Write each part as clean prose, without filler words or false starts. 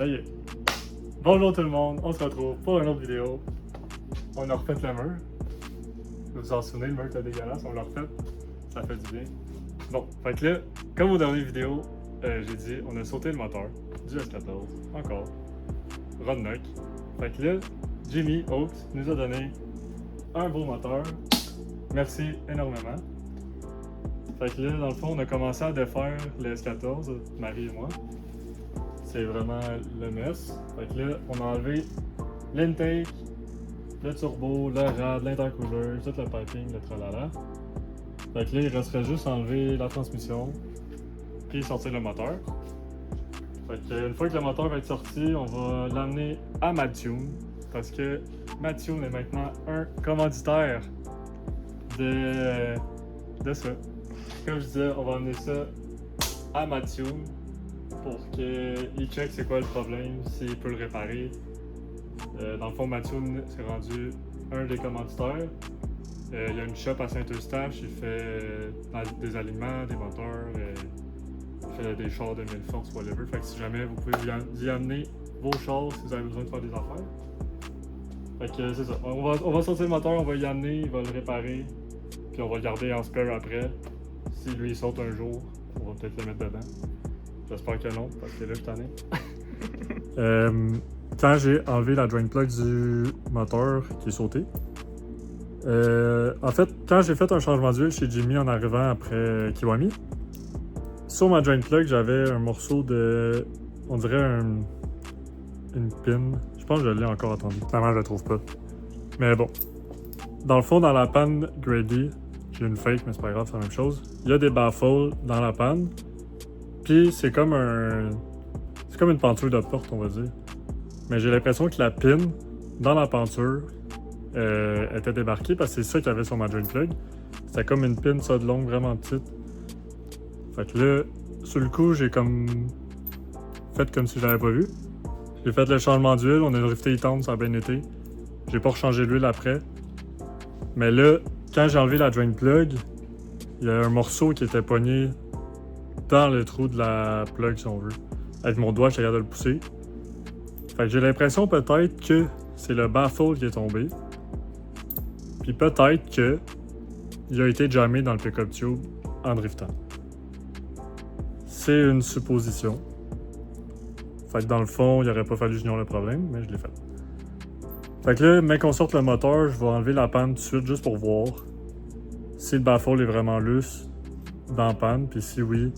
Ok. Bonjour tout le monde, on se retrouve pour une autre vidéo. On a refait le mur. Vous vous en souvenez, le mur était dégueulasse, on l'a refait. Ça fait du bien. Bon, fait que là, comme aux dernières vidéos, j'ai dit, on a sauté le moteur du S14. Encore. Rodnock. Fait que là, Jimmy Oaks nous a donné un beau moteur. Merci énormément. Fait que là, dans le fond, on a commencé à défaire le S14, Marie et moi. C'est vraiment le mess. Fait que là, on a enlevé l'intake, le turbo, le rad, l'intercooler, tout le piping, le tralala. Fait que là, il resterait juste enlever la transmission, puis sortir le moteur. Fait que une fois que le moteur va être sorti, on va l'amener à Madtune, parce que Madtune est maintenant un commanditaire de ça. Comme je disais, on va amener ça à Madtune pour qu'il check c'est quoi le problème, s'il peut le réparer. Dans le fond, Madtune s'est rendu un des commanditaires. Il y a une shop à Saint-Eustache, il fait des alignements, des moteurs, il fait des chars de 1000 force, whatever. Fait que si jamais vous pouvez y amener vos chars si vous avez besoin de faire des affaires. Fait que c'est ça. On va sortir le moteur, on va y amener, il va le réparer, puis on va le garder en spare après. Si lui il saute un jour, on va peut-être le mettre dedans. J'espère que non, parce que là je t'en ai. Quand j'ai enlevé la drain plug du moteur qui est sauté, en fait, quand j'ai fait un changement d'huile chez Jimmy en arrivant après Kiwami, sur ma drain plug, j'avais un morceau de, on dirait une pin. Je pense que je l'ai encore attendu. Finalement, je la trouve pas. Mais bon. Dans le fond, dans la panne Grady, j'ai une fake, mais c'est pas grave, c'est la même chose. Il y a des baffles dans la panne. Puis c'est comme une penture de porte, on va dire. Mais j'ai l'impression que la pin dans la penture était débarquée parce que c'est ça qu'il y avait sur ma drain plug. C'était comme une pin ça de longue, vraiment petite. Fait que là, sur le coup, j'ai comme fait comme si je l'avais pas vu. J'ai fait le changement d'huile, on a drifté tendre, ça a bien été. J'ai pas rechangé l'huile après. Mais là, quand j'ai enlevé la drain plug, il y a un morceau qui était pogné dans le trou de la plug, si on veut. Avec mon doigt, j'étais capable de le pousser. Fait que j'ai l'impression peut-être que c'est le baffle qui est tombé. Puis peut-être que il a été jammé dans le pick-up tube en driftant. C'est une supposition. Fait que dans le fond, il aurait pas fallu que j'ignore le problème, mais je l'ai fait. Fait que là, mec qu'on sorte le moteur, je vais enlever la panne tout de suite juste pour voir si le baffle est vraiment loose dans la panne, puis si oui,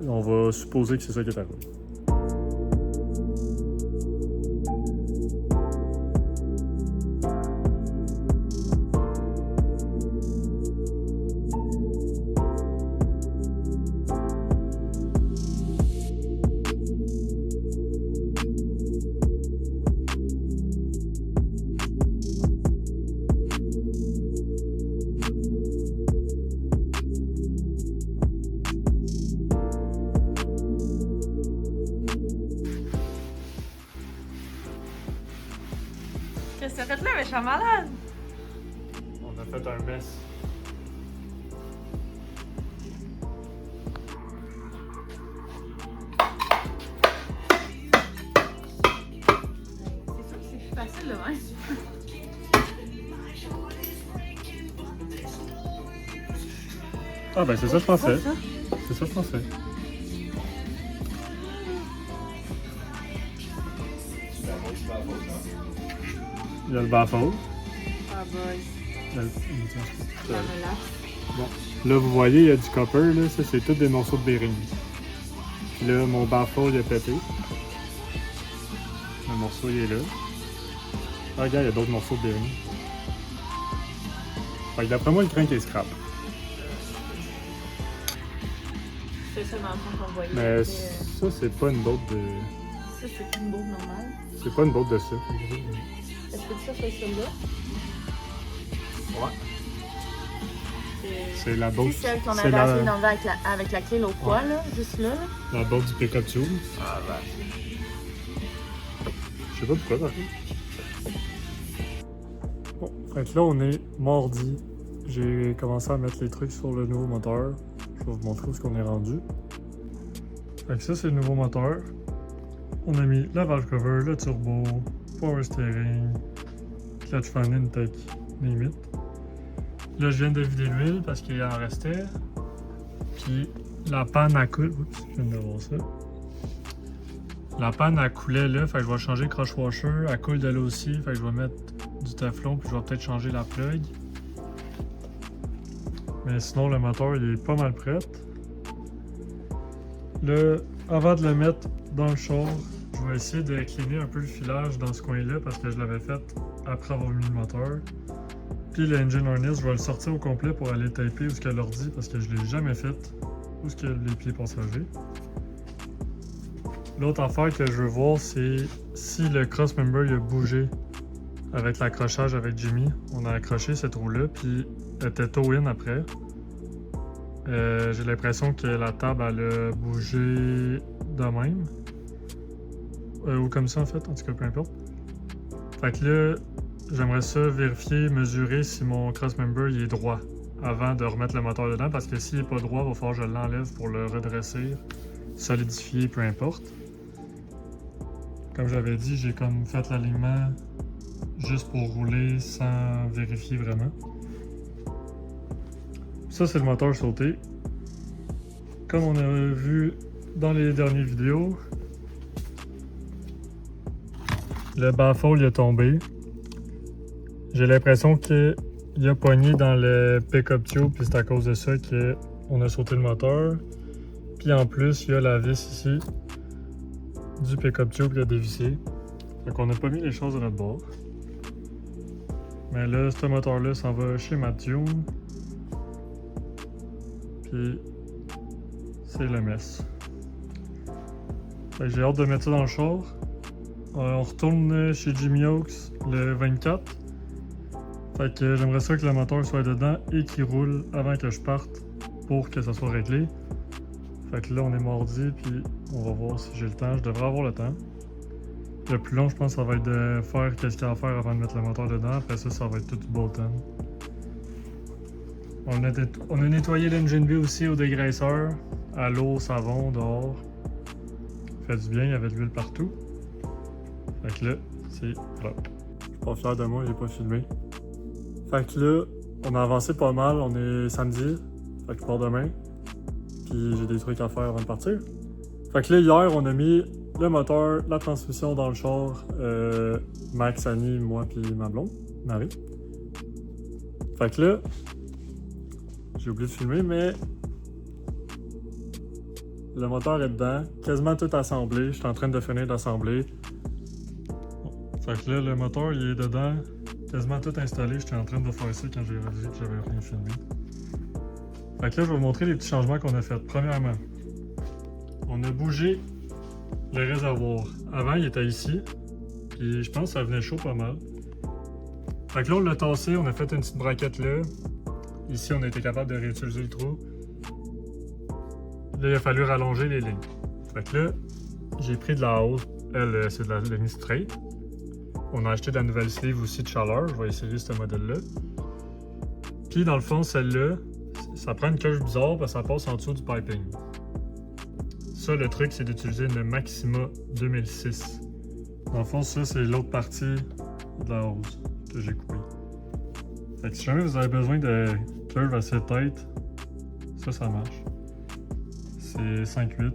on va supposer que c'est ça qui est arrivé. Qu'est-ce que t'as fait là, mais je suis malade! On a fait un mess. C'est sûr que c'est facile de même. Ah ben c'est ça que je pensais. C'est ça que je pensais. Il y a le baffle. Ah boy. La relax. Bon, là vous voyez, il y a du copper, là, ça c'est tous des morceaux de bearing. Puis là, mon baffle il a pété. Le morceau il est là. Ah regarde, il y a d'autres morceaux de bearing. Fait que d'après moi, le crank est scrap. C'est ça dans le fond qu'on voyait. Mais c'était, ça, c'est pas une botte de. Ça, c'est une bourre normale. C'est pas une botte de ça. Est-ce que ça, c'est celle-là? Ouais. C'est la botte. C'est celle qu'on c'est avait la- acheté dans le verre avec la clé l'autre fois, là, juste là. La botte du pick-up tube. Ah bah. Je sais pas pourquoi, par contre. Bon, fait que là, on est mardi. J'ai commencé à mettre les trucs sur le nouveau moteur. Je vais vous montrer où est-ce qu'on est rendu. Fait que ça, c'est le nouveau moteur. on a mis la valve cover, le turbo, power steering, clutch fan intake, limite. Là, je viens de vider l'huile parce qu'il en restait. Puis la panne à coule. Oups, je viens de voir ça. La panne elle coulait là, fait que je vais changer le crush washer. Elle coule de là aussi, fait que je vais mettre du Teflon, puis je vais peut-être changer la plug. Mais sinon, le moteur il est pas mal prêt. Là, avant de le mettre dans le char, je vais essayer de cleaner un peu le filage dans ce coin-là parce que je l'avais fait après avoir mis le moteur. Puis l'engine harness, je vais le sortir au complet pour aller taper où ce qu'elle l'ordi parce que je l'ai jamais fait où ce que les pieds passagers. L'autre affaire que je veux voir, c'est si le crossmember il a bougé avec l'accrochage avec Jimmy. On a accroché cette roue-là, puis elle était toe-in après. J'ai l'impression que la table elle a bougé de même. Ou comme ça en fait, en tout cas peu importe. Fait que là, j'aimerais ça vérifier, mesurer si mon crossmember il est droit avant de remettre le moteur dedans parce que s'il n'est pas droit, il va falloir que je l'enlève pour le redresser, solidifier, peu importe. Comme j'avais dit, j'ai comme fait l'alignement juste pour rouler sans vérifier vraiment. Ça, c'est le moteur sauté. Comme on a vu dans les dernières vidéos, le baffle il est tombé. J'ai l'impression qu'il a pogné dans le pick-up tube, puis c'est à cause de ça qu'on a sauté le moteur. Puis en plus, il y a la vis ici du pick-up tube qui a dévissé. Fait qu'on n'a pas mis les choses de notre bord. Mais là, ce moteur-là s'en va chez Mathieu. Puis c'est le mess. Fait que j'ai hâte de mettre ça dans le char. On retourne chez Jimmy Oaks le 24. Fait que j'aimerais ça que le moteur soit dedans et qu'il roule avant que je parte pour que ça soit réglé. Fait que là on est mardi puis on va voir si j'ai le temps. Je devrais avoir le temps. Le plus long je pense ça va être de faire qu'est-ce qu'il y a à faire avant de mettre le moteur dedans. Après ça, ça va être tout du bolt-on. On a nettoyé l'engine bay aussi au dégraisseur. À l'eau, savon, dehors. Fait du bien, il y avait de l'huile partout. Fait que là, c'est propre. Je suis pas fier de moi, j'ai pas filmé. Fait que là, on a avancé pas mal. On est samedi. Fait que je pars demain. Puis j'ai des trucs à faire avant de partir. Fait que là, hier, on a mis le moteur, la transmission dans le char. Max, Annie, moi, puis ma blonde, Marie. Fait que là, j'ai oublié de filmer, mais le moteur est dedans, quasiment tout assemblé. Je suis en train de finir d'assembler. Fait que là, le moteur, il est dedans, quasiment tout installé. J'étais en train de faire ça quand j'ai réalisé que j'avais rien filmé. Fait que là, je vais vous montrer les petits changements qu'on a fait. Premièrement, on a bougé le réservoir. Avant, il était ici, puis je pense que ça venait chaud pas mal. Fait que là, on l'a tassé, on a fait une petite braquette là. Ici, on a été capable de réutiliser le trou. Là, il a fallu rallonger les lignes. Fait que là, j'ai pris de la hausse. Elle, c'est de la ligne straight. On a acheté de la nouvelle sleeve aussi de chaleur. Je vais essayer ce modèle-là. Puis, dans le fond, celle-là, ça prend une coche bizarre parce que ça passe en dessous du piping. Ça, le truc, c'est d'utiliser une Maxima 2006. Dans le fond, ça, c'est l'autre partie de la hausse que j'ai coupée. Fait que si jamais vous avez besoin de curve à cette tête, ça marche. C'est 5/8.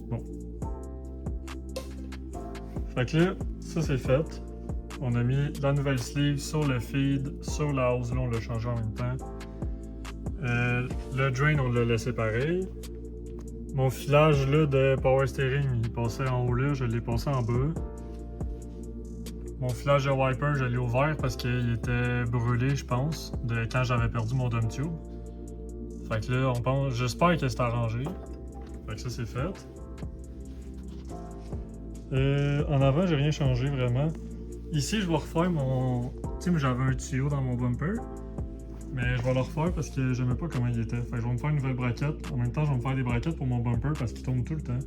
Bon. Fait que là, ça c'est fait. On a mis la nouvelle sleeve sur le feed, sur la hose, là on l'a changé en même temps. Le drain, on l'a laissé pareil. Mon filage là de power steering, il passait en haut là, je l'ai passé en bas. Mon filage de wiper, je l'ai ouvert parce qu'il était brûlé, je pense, de quand j'avais perdu mon dome tube. Fait que là, j'espère que c'est arrangé. Fait que ça, c'est fait. En avant, j'ai rien changé vraiment. Ici, je vais refaire mon... Tu sais, j'avais un tuyau dans mon bumper. Mais je vais le refaire parce que j'aimais pas comment il était. Fait que je vais me faire une nouvelle braquette. En même temps, je vais me faire des braquettes pour mon bumper parce qu'il tombe tout le temps.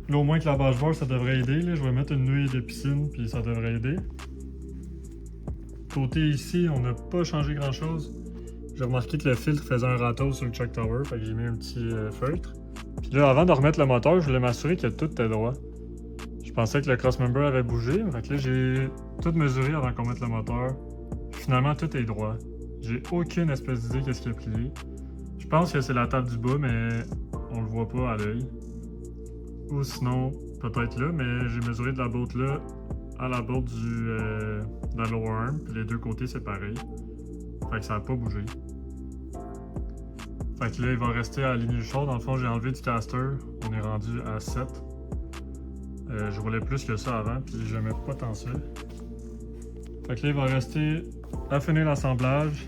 Là, au moins que la bâche barre, ça devrait aider. Là. Je vais mettre une nouille de piscine, puis ça devrait aider. Côté ici, on n'a pas changé grand-chose. J'ai remarqué que le filtre faisait un râteau sur le check tower, fait que j'ai mis un petit feutre. Puis là, avant de remettre le moteur, je voulais m'assurer que tout était droit. Je pensais que le crossmember avait bougé. Fait que là, j'ai tout mesuré avant qu'on mette le moteur. Finalement, tout est droit. J'ai aucune espèce d'idée qu'est-ce qui a plié. Je pense que c'est la table du bas, mais on le voit pas à l'œil. Ou sinon, peut-être là, mais j'ai mesuré de la botte là à la botte de la lower arm, puis les deux côtés c'est pareil. Fait que ça n'a pas bougé. Fait que là, il va rester aligné le char. Dans le fond, j'ai enlevé du caster. On est rendu à 7. Je roulais plus que ça avant, puis j'aimais pas tant ça. Fait que là, il va rester à finir l'assemblage,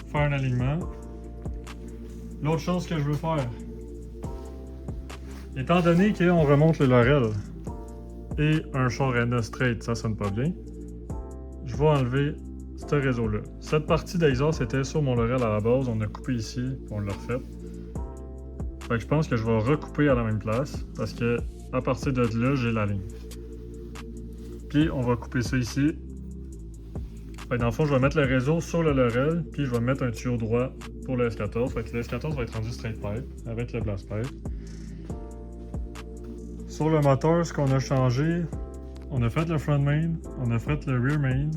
faire un alignement. L'autre chose que je veux faire, étant donné qu'on remonte le Laurel et un char Renda straight, ça sonne pas bien, je vais enlever ce réseau-là. Cette partie d'exhaust était sur mon Laurel à la base, on a coupé ici, puis on l'a refait. Fait que je pense que je vais recouper à la même place, parce que à partir de là, j'ai la ligne. Puis on va couper ça ici. Fait que dans le fond, je vais mettre le réseau sur le Laurel, puis je vais mettre un tuyau droit pour le S14. Fait que le S14 va être rendu straight pipe avec le blast pipe. Sur le moteur, ce qu'on a changé, on a fait le front main, on a fait le rear main.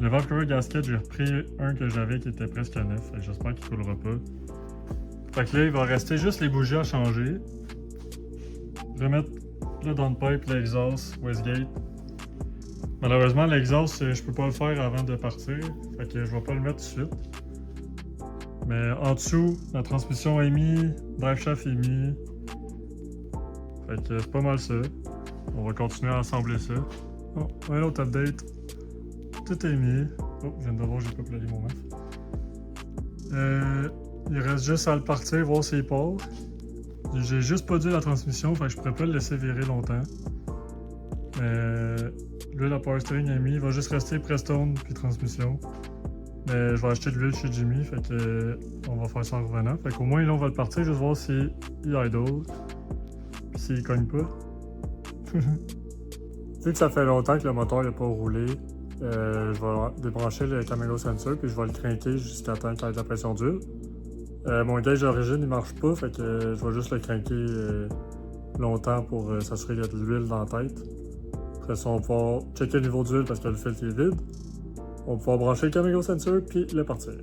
Le valve cover gasket, j'ai repris un que j'avais qui était presque neuf. Fait que j'espère qu'il ne coulera pas. Fait que là, il va rester juste les bougies à changer. Remettre le downpipe, l'exhaust, wastegate. Malheureusement, l'exhaust, je peux pas le faire avant de partir. Fait que je vais pas le mettre tout de suite. Mais en dessous, la transmission est mise, drive shaft est mis. Fait que c'est pas mal ça. On va continuer à assembler ça. Oh, un autre update. Tout est mis. Oh, je viens de voir, j'ai pas plugé mon maf. Il reste juste à le partir, voir s'il part. J'ai juste pas dû la transmission, fait que je pourrais pas le laisser virer longtemps. L'huile à power steering est mis, il va juste rester Prestone puis transmission. Mais je vais acheter de l'huile chez Jimmy, fait que on va faire ça en revenant. Fait qu'au moins là on va le partir, juste voir s'il idle. Puis s'il cogne pas. Vu que ça fait longtemps que le moteur n'a pas roulé, je vais débrancher le camera sensor puis je vais le craquer jusqu'à temps qu'il y ait de la pression d'huile. Mon gauge d'origine il marche pas, fait que je vais juste le craquer longtemps pour s'assurer qu'il y a de l'huile dans la tête. Après ça, on va pouvoir checker le niveau d'huile parce que le filtre est vide. On va pouvoir brancher le camera sensor puis le partir.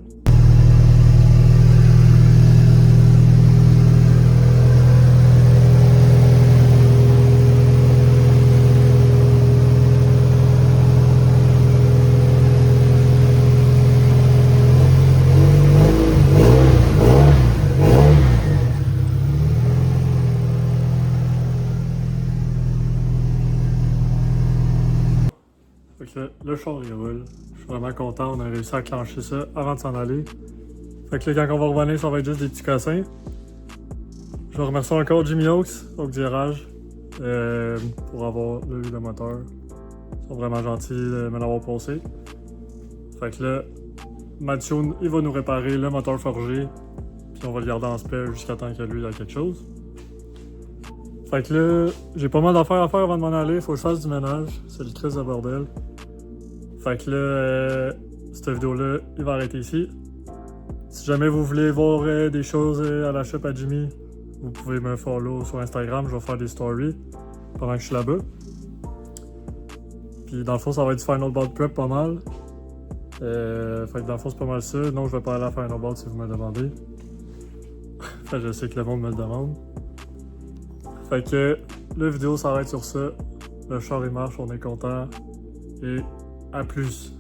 Fait que le char il roule. Je suis vraiment content, on a réussi à clencher ça avant de s'en aller. Fait que là, quand on va revenir, ça va être juste des petits cassins. Je vais remercier encore Jimmy Oaks, Oak Garage, pour avoir eu le moteur. Ils sont vraiment gentils de me l'avoir passé. Fait que là, Mathieu, il va nous réparer le moteur forgé, puis on va le garder en spare jusqu'à temps que lui il a quelque chose. Fait que là, j'ai pas mal d'affaires à faire avant de m'en aller, faut que je fasse du ménage, c'est le crise de bordel. Fait que là, cette vidéo-là, il va arrêter ici. Si jamais vous voulez voir des choses à la shop à Jimmy, vous pouvez me follow sur Instagram, je vais faire des stories pendant que je suis là-bas. Puis dans le fond, ça va être du Final Bout Prep pas mal. Fait que dans le fond, c'est pas mal ça. Non, je vais pas aller à Final Bout si vous me demandez. Fait que je sais que le monde me le demande. Fait que la vidéo s'arrête sur ça. Le char il marche, on est content. Et à plus.